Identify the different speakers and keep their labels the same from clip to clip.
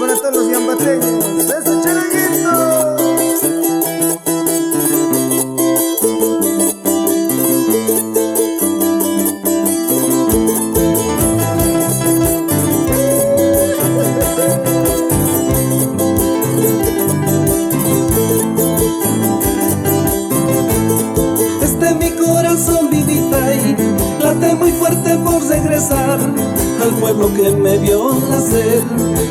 Speaker 1: para todos los yambateños. ¡Ese charanguito!
Speaker 2: Mi corazón vivita y late muy fuerte por regresar al pueblo que me vio nacer,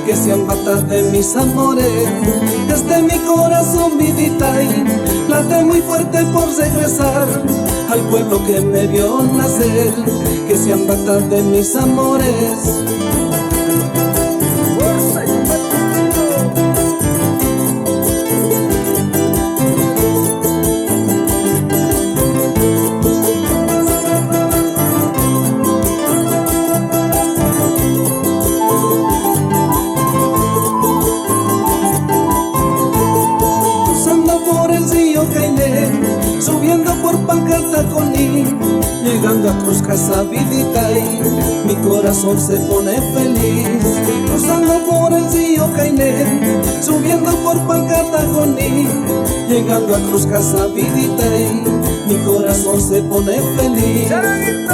Speaker 2: que se ambata de mis amores. Mi corazón vivita y late muy fuerte por regresar al pueblo que me vio nacer, que se ambata de mis amores. Subiendo por Pancarta Coní, llegando a Cruz Casabiditay, mi corazón se pone feliz. Cruzando por el río Cainé, subiendo por Pancarta Coní, llegando a Cruz Casabiditay, mi corazón se pone feliz.
Speaker 1: ¡Charanguito!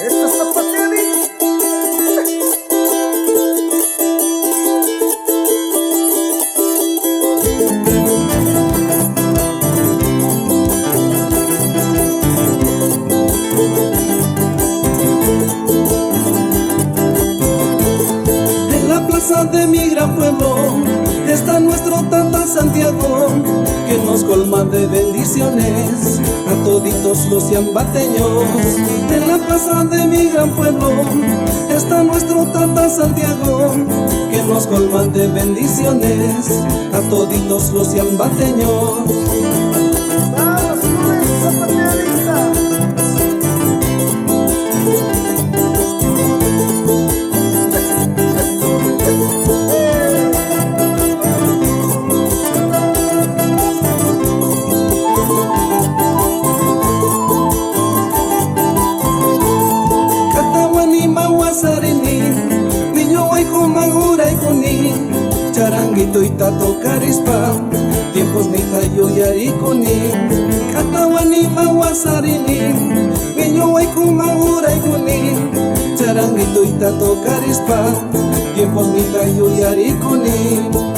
Speaker 1: ¡Esta zapateadita!
Speaker 2: De mi gran pueblo está nuestro Tata Santiago, que nos colma de bendiciones a toditos los yambateños. En la plaza de mi gran pueblo está nuestro Tata Santiago, que nos colma de bendiciones a toditos los yambateños.
Speaker 1: ¡Vamos con esa zapateadita! Charanguito y tato carispa, tiempos ni tayo yaricuni, Catawani mawasarini, niño ay kumagura y kuni. Charanguito y tato carispa, tiempos ni tayo yaricuni.